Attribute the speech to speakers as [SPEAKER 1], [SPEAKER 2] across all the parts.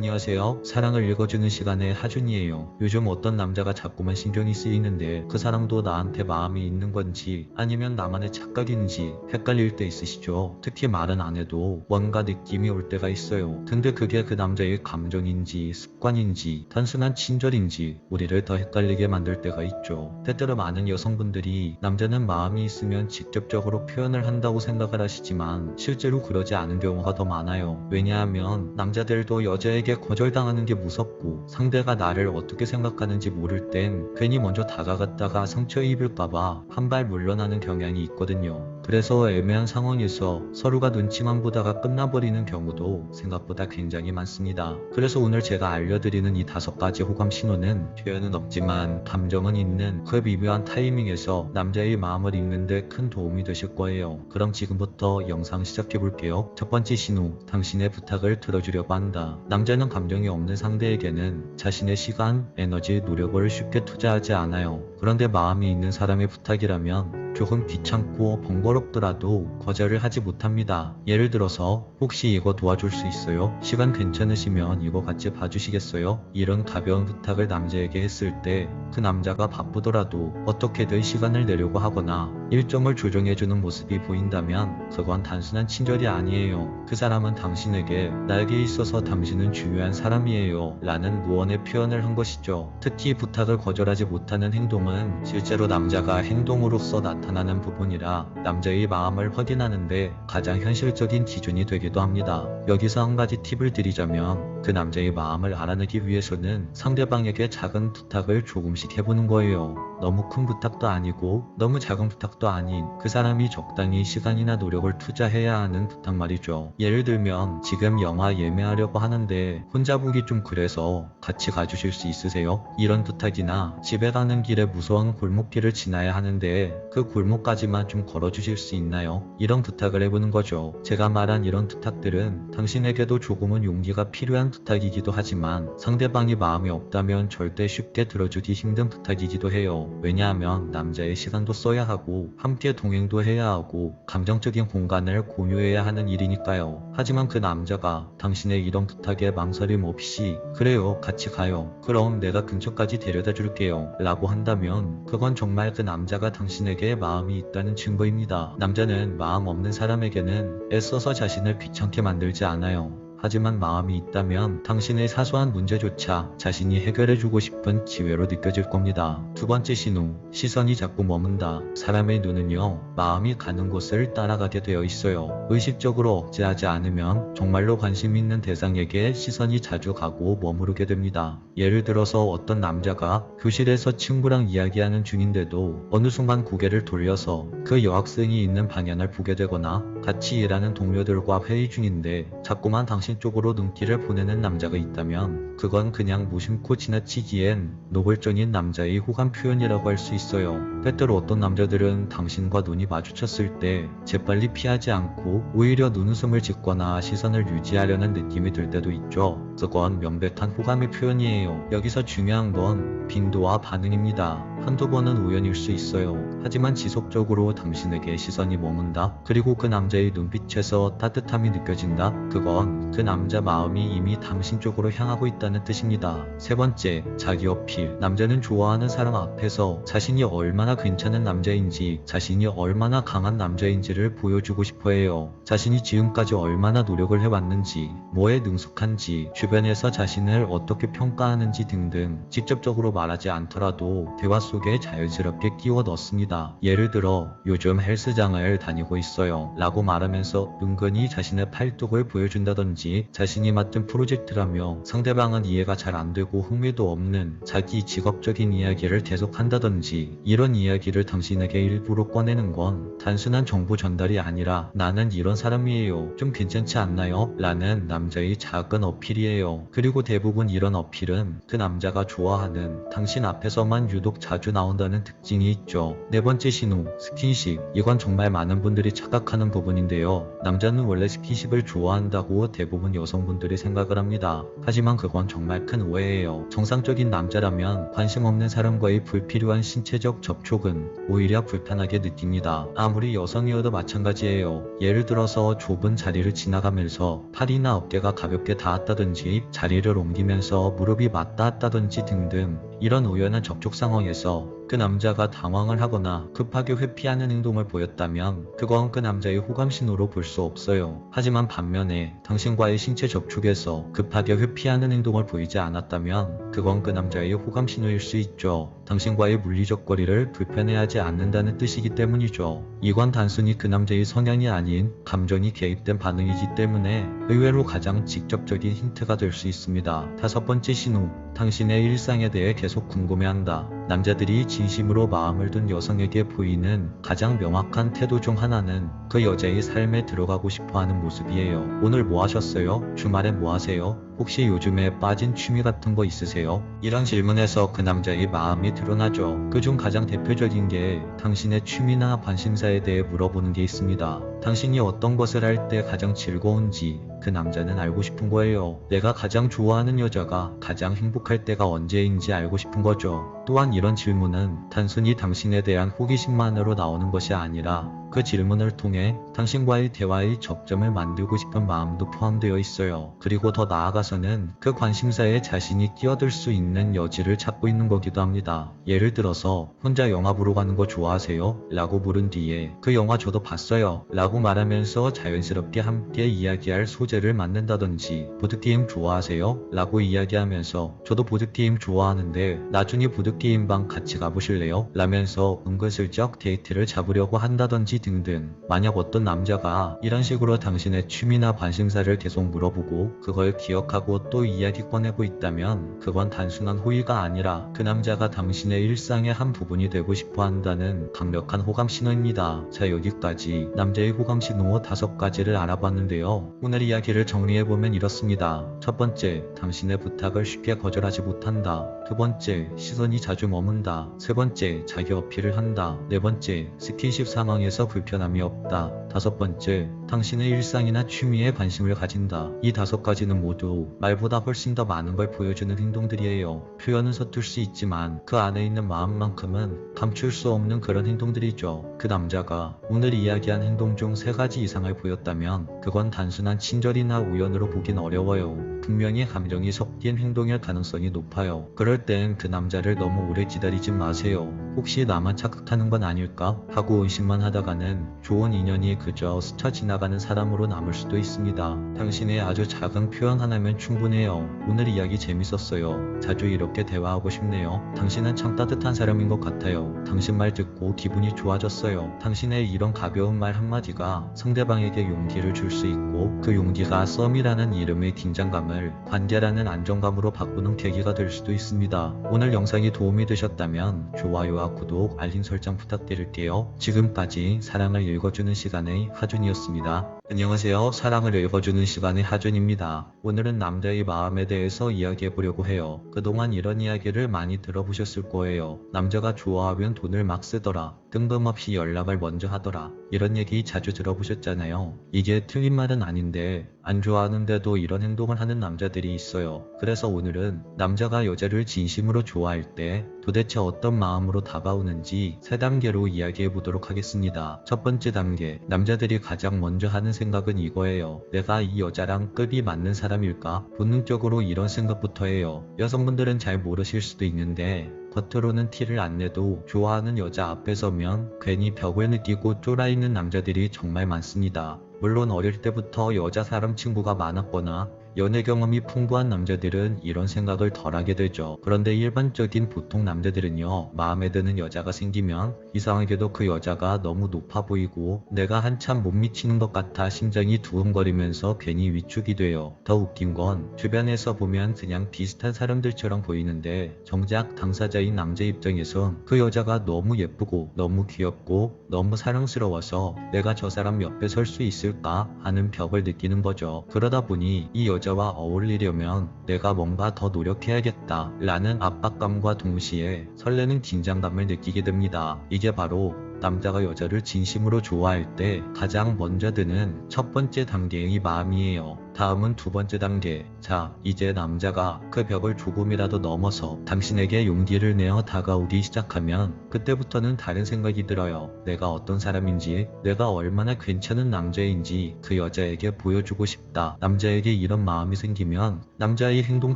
[SPEAKER 1] 안녕하세요. 사랑을 읽어주는 시간의 하준이에요. 요즘 어떤 남자가 자꾸만 신경이 쓰이는데 그 사람도 나한테 마음이 있는 건지 아니면 나만의 착각인지 헷갈릴 때 있으시죠? 특히 말은 안 해도 뭔가 느낌이 올 때가 있어요. 근데 그게 그 남자의 감정인지 습관인지 단순한 친절인지 우리를 더 헷갈리게 만들 때가 있죠. 때때로 많은 여성분들이 남자는 마음이 있으면 직접적으로 표현을 한다고 생각을 하시지만 실제로 그러지 않은 경우가 더 많아요. 왜냐하면 남자들도 여자에게 거절당하는 게 무섭고 상대가 나를 어떻게 생각하는지 모를 땐 괜히 먼저 다가갔다가 상처 입을까봐 한 발 물러나는 경향이 있거든요. 그래서 애매한 상황에서 서로가 눈치만 보다가 끝나버리는 경우도 생각보다 굉장히 많습니다. 그래서 오늘 제가 알려드리는 이 5가지 호감 신호는 표현은 없지만 감정은 있는 그 미묘한 타이밍에서 남자의 마음을 읽는 데 큰 도움이 되실 거예요. 그럼 지금부터 영상 시작해 볼게요. 첫 번째 신호, 당신의 부탁을 들어주려고 한다. 남자는 감정이 없는 상대에게는 자신의 시간, 에너지, 노력을 쉽게 투자하지 않아요. 그런데 마음이 있는 사람의 부탁이라면 조금 귀찮고 번거롭더라도 거절을 하지 못합니다. 예를 들어서 혹시 이거 도와줄 수 있어요? 시간 괜찮으시면 이거 같이 봐주시겠어요? 이런 가벼운 부탁을 남자에게 했을 때 그 남자가 바쁘더라도 어떻게든 시간을 내려고 하거나 일정을 조정해주는 모습이 보인다면 그건 단순한 친절이 아니에요. 그 사람은 당신에게 나에게 있어서 당신은 중요한 사람이에요 라는 무언의 표현을 한 것이죠. 특히 부탁을 거절하지 못하는 행동은 실제로 남자가 행동으로서 나타나는 부분이라 남자의 마음을 확인하는데 가장 현실적인 기준이 되기도 합니다. 여기서 한 가지 팁을 드리자면 그 남자의 마음을 알아내기 위해서는 상대방에게 작은 부탁을 조금씩 해보는 거예요. 너무 큰 부탁도 아니고 너무 작은 부탁도 아닌 그 사람이 적당히 시간이나 노력을 투자해야 하는 부탁 말이죠. 예를 들면 지금 영화 예매하려고 하는데 혼자 보기 좀 그래서 같이 가주실 수 있으세요? 이런 부탁이나 집에 가는 길에 무서운 골목길을 지나야 하는데 그 골목까지만 좀 걸어주실 수 있나요? 이런 부탁을 해보는 거죠. 제가 말한 이런 부탁들은 당신에게도 조금은 용기가 필요한 부탁이기도 하지만 상대방이 마음이 없다면 절대 쉽게 들어주기 힘든 부탁이기도 해요. 왜냐하면 남자의 시간도 써야 하고 함께 동행도 해야 하고 감정적인 공간을 공유해야 하는 일이니까요. 하지만 그 남자가 당신의 이런 부탁에 망설임 없이 그래요, 같이 가요. 그럼 내가 근처까지 데려다 줄게요 라고 한다면 그건 정말 그 남자가 당신에게 마음이 있다는 증거입니다. 남자는 마음 없는 사람에게는 애써서 자신을 귀찮게 만들지 않아요. 하지만 마음이 있다면 당신의 사소한 문제조차 자신이 해결해주고 싶은 기회로 느껴질 겁니다. 두 번째 신호, 시선이 자꾸 머문다. 사람의 눈은요, 마음이 가는 곳을 따라가게 되어 있어요. 의식적으로 억제하지 않으면 정말로 관심 있는 대상에게 시선이 자주 가고 머무르게 됩니다. 예를 들어서 어떤 남자가 교실에서 친구랑 이야기하는 중인데도 어느 순간 고개를 돌려서 그 여학생이 있는 방향을 보게 되거나 같이 일하는 동료들과 회의 중인데 자꾸만 당신 쪽으로 눈길을 보내는 남자가 있다면 그건 그냥 무심코 지나치기엔 노골적인 남자의 호감 표현이라고 할 수 있어요. 때때로 어떤 남자들은 당신과 눈이 마주쳤을 때 재빨리 피하지 않고 오히려 눈웃음을 짓거나 시선을 유지하려는 느낌이 들 때도 있죠. 그건 명백한 호감의 표현이에요. 여기서 중요한 건 빈도와 반응입니다. 한두 번은 우연일 수 있어요. 하지만 지속적으로 당신에게 시선이 머문다. 그리고 그 남자의 눈빛에서 따뜻함이 느껴진다. 그건 그 남자 마음이 이미 당신 쪽으로 향하고 있다는 뜻입니다. 세 번째, 자기 어필. 남자는 좋아하는 사람 앞에서 자신이 얼마나 괜찮은 남자인지, 자신이 얼마나 강한 남자인지를 보여주고 싶어 해요. 자신이 지금까지 얼마나 노력을 해왔는지, 뭐에 능숙한지, 주변에서 자신을 어떻게 평가하는지 등등 직접적으로 말하지 않더라도 대화 속에 자연스럽게 끼워 넣습니다. 예를 들어 요즘 헬스장을 다니고 있어요 라고 말하면서 은근히 자신의 팔뚝을 보여준다든지 자신이 맡은 프로젝트라며 상대방은 이해가 잘 안되고 흥미도 없는 자기 직업적인 이야기를 계속한다든지 이런 이야기를 당신에게 일부러 꺼내는 건 단순한 정보 전달이 아니라 나는 이런 사람이에요, 좀 괜찮지 않나요? 라는 남자의 작은 어필이에요. 그리고 대부분 이런 어필은 그 남자가 좋아하는 당신 앞에서만 유독 자주 나온다는 특징이 있죠. 네 번째 신호, 스킨십. 이건 정말 많은 분들이 착각하는 부분입니다. 때문인데요. 남자는 원래 스킨십을 좋아한다고 대부분 여성분들이 생각을 합니다. 하지만 그건 정말 큰 오해예요. 정상적인 남자라면 관심 없는 사람과의 불필요한 신체적 접촉은 오히려 불편하게 느낍니다. 아무리 여성이어도 마찬가지예요. 예를 들어서 좁은 자리를 지나가면서 팔이나 어깨가 가볍게 닿았다든지 자리를 옮기면서 무릎이 맞닿았다든지 등등 이런 우연한 접촉 상황에서 그 남자가 당황을 하거나 급하게 회피하는 행동을 보였다면 그건 그 남자의 호감 신호로 볼 수 없어요. 하지만 반면에 당신과의 신체 접촉에서 급하게 회피하는 행동을 보이지 않았다면 그건 그 남자의 호감 신호일 수 있죠. 당신과의 물리적 거리를 불편해하지 않는다는 뜻이기 때문이죠. 이건 단순히 그 남자의 성향이 아닌 감정이 개입된 반응이기 때문에 의외로 가장 직접적인 힌트가 될 수 있습니다. 다섯 번째 신호, 당신의 일상에 대해 계속 궁금해한다. 남자들이 진심으로 마음을 둔 여성에게 보이는 가장 명확한 태도 중 하나는 그 여자의 삶에 들어가고 싶어하는 모습이에요. 오늘 뭐 하셨어요? 주말엔 뭐 하세요? 혹시 요즘에 빠진 취미 같은 거 있으세요? 이런 질문에서 그 남자의 마음이 드러나죠. 그중 가장 대표적인 게 당신의 취미나 관심사에 대해 물어보는 게 있습니다. 당신이 어떤 것을 할 때 가장 즐거운지 그 남자는 알고 싶은 거예요. 내가 가장 좋아하는 여자가 가장 행복할 때가 언제인지 알고 싶은 거죠. 또한 이런 질문은 단순히 당신에 대한 호기심만으로 나오는 것이 아니라 그 질문을 통해 당신과의 대화의 접점을 만들고 싶은 마음도 포함되어 있어요. 그리고 더 나아가서는 그 관심사에 자신이 끼어들 수 있는 여지를 찾고 있는 거기도 합니다. 예를 들어서 혼자 영화 보러 가는 거 좋아하세요? 라고 물은 뒤에 그 영화 저도 봤어요 라고 말하면서 자연스럽게 함께 이야기할 소재를 만든다든지 보드게임 좋아하세요? 라고 이야기하면서 저도 보드게임 좋아하는데 나중에 보드게임방 같이 가보실래요? 라면서 은근슬쩍 데이트를 잡으려고 한다든지 등등. 만약 어떤 남자가 이런 식으로 당신의 취미나 관심사를 계속 물어보고 그걸 기억하고 또 이야기 꺼내고 있다면 그건 단순한 호의가 아니라 그 남자가 당신의 일상의 한 부분이 되고 싶어 한다는 강력한 호감 신호입니다. 자, 여기까지 남자의 호감 신호 5가지를 알아봤는데요. 오늘 이야기를 정리해보면 이렇습니다. 첫 번째, 당신의 부탁을 쉽게 거절하지 못한다. 두 번째, 시선이 자주 머문다. 세 번째, 자기 어필을 한다. 네 번째, 스킨십 상황에서 불편함이 없다. 다섯 번째, 당신의 일상이나 취미에 관심을 가진다. 이 5가지는 모두 말보다 훨씬 더 많은 걸 보여주는 행동들이에요. 표현은 서툴 수 있지만 그 안에 있는 마음만큼은 감출 수 없는 그런 행동들이죠. 그 남자가 오늘 이야기한 행동 중 3가지 이상을 보였다면 그건 단순한 친절이나 우연으로 보긴 어려워요. 분명히 감정이 섞인 행동일 가능성이 높아요. 그럴 땐 그 남자를 너무 오래 기다리지 마세요. 혹시 나만 착각하는 건 아닐까 하고 의심만 하다가는 좋은 인연이 그저 스쳐 지나가는 사람으로 남을 수도 있습니다. 당신의 아주 작은 표현 하나면 충분해요. 오늘 이야기 재밌었어요. 자주 이렇게 대화하고 싶네요. 당신은 참 따뜻한 사람인 것 같아요. 당신 말 듣고 기분이 좋아졌어요. 당신의 이런 가벼운 말 한마디가 상대방에게 용기를 줄 수 있고 그 용기가 썸이라는 이름의 긴장감을 관계라는 안정감으로 바꾸는 계기가 될 수도 있습니다. 오늘 영상이 도움이 되셨다면 좋아요와 구독, 알림 설정 부탁드릴게요. 지금까지 사랑을 읽어주는 시간의 하준이었습니다. 안녕하세요. 사랑을 읽어주는 시간의 하준입니다. 오늘은 남자의 마음에 대해서 이야기해보려고 해요. 그동안 이런 이야기를 많이 들어보셨을 거예요. 남자가 좋아하면 돈을 막 쓰더라. 뜬금없이 연락을 먼저 하더라. 이런 얘기 자주 들어보셨잖아요. 이게 틀린 말은 아닌데 안 좋아하는데도 이런 행동을 하는 남자들이 있어요. 그래서 오늘은 남자가 여자를 진심으로 좋아할 때 도대체 어떤 마음으로 다가오는지 3단계로 이야기해보도록 하겠습니다. 첫 번째 단계, 남자들이 가장 먼저 하는 생각은 이거예요. 내가 이 여자랑 급이 맞는 사람일까? 본능적으로 이런 생각부터 해요. 여성분들은 잘 모르실 수도 있는데 겉으로는 티를 안 내도 좋아하는 여자 앞에 서면 괜히 벽을 느끼고 쫄아있는 남자들이 정말 많습니다. 물론 어릴 때부터 여자 사람 친구가 많았거나 연애 경험이 풍부한 남자들은 이런 생각을 덜 하게 되죠. 그런데 일반적인 보통 남자들은요, 마음에 드는 여자가 생기면 이상하게도 그 여자가 너무 높아 보이고 내가 한참 못 미치는 것 같아 심장이 두근거리면서 괜히 위축이 돼요. 더 웃긴 건 주변에서 보면 그냥 비슷한 사람들처럼 보이는데 정작 당사자인 남자 입장에선 그 여자가 너무 예쁘고 너무 귀엽고 너무 사랑스러워서 내가 저 사람 옆에 설 수 있을까 하는 벽을 느끼는 거죠. 그러다 보니 이 여자와 어울리려면 내가 뭔가 더 노력해야겠다 라는 압박감과 동시에 설레는 긴장감을 느끼게 됩니다. 이게 바로 남자가 여자를 진심으로 좋아할 때 가장 먼저 드는 첫 번째 단계의 마음이에요. 다음은 두 번째 단계. 자, 이제 남자가 그 벽을 조금이라도 넘어서 당신에게 용기를 내어 다가오기 시작하면 그때부터는 다른 생각이 들어요. 내가 어떤 사람인지, 내가 얼마나 괜찮은 남자인지 그 여자에게 보여주고 싶다. 남자에게 이런 마음이 생기면 남자의 행동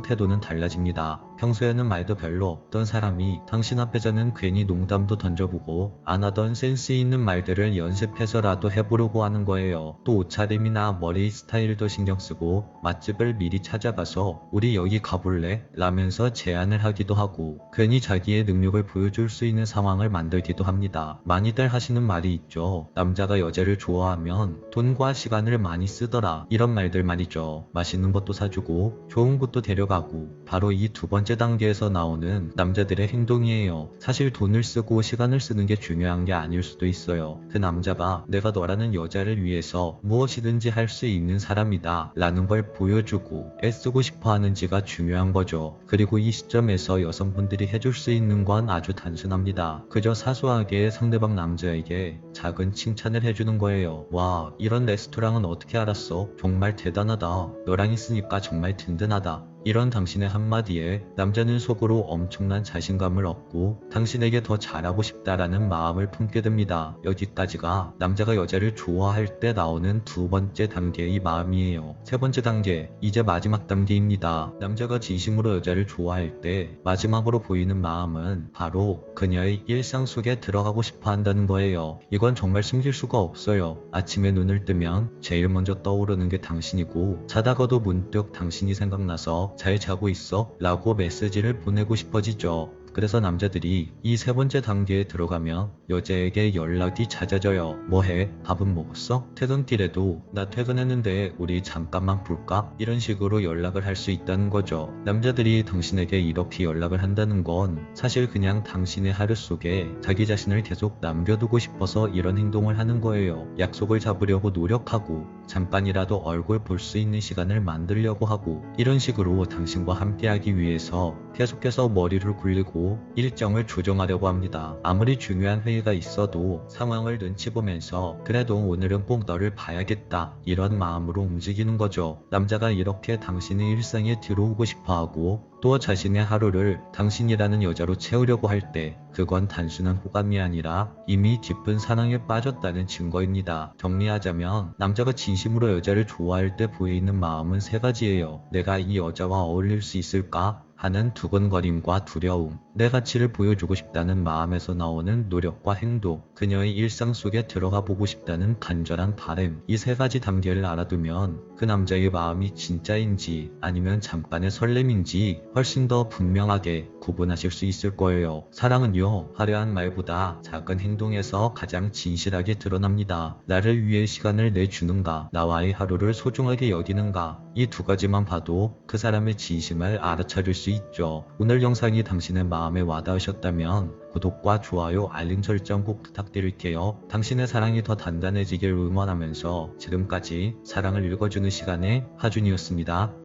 [SPEAKER 1] 태도는 달라집니다. 평소에는 말도 별로 없던 사람이 당신 앞에서는 괜히 농담도 던져보고 안 하던 센스 있는 말들을 연습해서라도 해보려고 하는 거예요. 또 옷차림이나 머리 스타일도 신경 쓰고 맛집을 미리 찾아가서 우리 여기 가볼래? 라면서 제안을 하기도 하고 괜히 자기의 능력을 보여줄 수 있는 상황을 만들기도 합니다. 많이들 하시는 말이 있죠. 남자가 여자를 좋아하면 돈과 시간을 많이 쓰더라. 이런 말들 말이죠. 맛있는 것도 사주고 좋은 곳도 데려가고 바로 이 두 번째 단계에서 나오는 남자들의 행동이에요. 사실 돈을 쓰고 시간을 쓰는 게 중요한 게 아닐 수도 있어요. 그 남자가 내가 너라는 여자를 위해서 무엇이든지 할 수 있는 사람이다 라는 걸 보여주고 애쓰고 싶어 하는지가 중요한 거죠. 그리고 이 시점에서 여성분들이 해줄 수 있는 건 아주 단순합니다. 그저 사소하게 상대방 남자에게 작은 칭찬을 해주는 거예요. 와, 이런 레스토랑은 어떻게 알았어? 정말 대단하다. 너랑 있으니까 정말 든든하다. 이런 당신의 한마디에 남자는 속으로 엄청난 자신감을 얻고 당신에게 더 잘하고 싶다라는 마음을 품게 됩니다. 여기까지가 남자가 여자를 좋아할 때 나오는 두 번째 단계의 마음이에요. 세 번째 단계, 이제 마지막 단계입니다. 남자가 진심으로 여자를 좋아할 때 마지막으로 보이는 마음은 바로 그녀의 일상 속에 들어가고 싶어 한다는 거예요. 이건 정말 숨길 수가 없어요. 아침에 눈을 뜨면 제일 먼저 떠오르는 게 당신이고 자다가도 문득 당신이 생각나서 잘 자고 있어? 라고 메시지를 보내고 싶어지죠. 그래서 남자들이 이 세 번째 단계에 들어가면 여자에게 연락이 잦아져요. 뭐해? 밥은 먹었어? 퇴근길에도 나 퇴근했는데 우리 잠깐만 볼까? 이런 식으로 연락을 할 수 있다는 거죠. 남자들이 당신에게 이렇게 연락을 한다는 건 사실 그냥 당신의 하루 속에 자기 자신을 계속 남겨두고 싶어서 이런 행동을 하는 거예요. 약속을 잡으려고 노력하고 잠깐이라도 얼굴 볼 수 있는 시간을 만들려고 하고 이런 식으로 당신과 함께하기 위해서 계속해서 머리를 굴리고 일정을 조정하려고 합니다. 아무리 중요한 회의가 있어도 상황을 눈치 보면서 그래도 오늘은 꼭 너를 봐야겠다 이런 마음으로 움직이는 거죠. 남자가 이렇게 당신의 일상에 들어오고 싶어하고 또 자신의 하루를 당신이라는 여자로 채우려고 할 때 그건 단순한 호감이 아니라 이미 깊은 사랑에 빠졌다는 증거입니다. 정리하자면 남자가 진심으로 여자를 좋아할 때 보이는 마음은 세 가지예요. 내가 이 여자와 어울릴 수 있을까? 하는 두근거림과 두려움, 내 가치를 보여주고 싶다는 마음에서 나오는 노력과 행동, 그녀의 일상 속에 들어가 보고 싶다는 간절한 바람, 이 세 가지 단계를 알아두면 그 남자의 마음이 진짜인지 아니면 잠깐의 설렘인지 훨씬 더 분명하게 구분하실 수 있을 거예요. 사랑은요, 화려한 말보다 작은 행동에서 가장 진실하게 드러납니다. 나를 위해 시간을 내주는가, 나와의 하루를 소중하게 여기는가, 이 두 가지만 봐도 그 사람의 진심을 알아차릴 수 있죠. 오늘 영상이 당신의 마음에 와닿으셨다면 구독과 좋아요, 알림 설정 꼭 부탁드릴게요. 당신의 사랑이 더 단단해지길 응원하면서 지금까지 사랑을 읽어주는 시간의 하준이었습니다.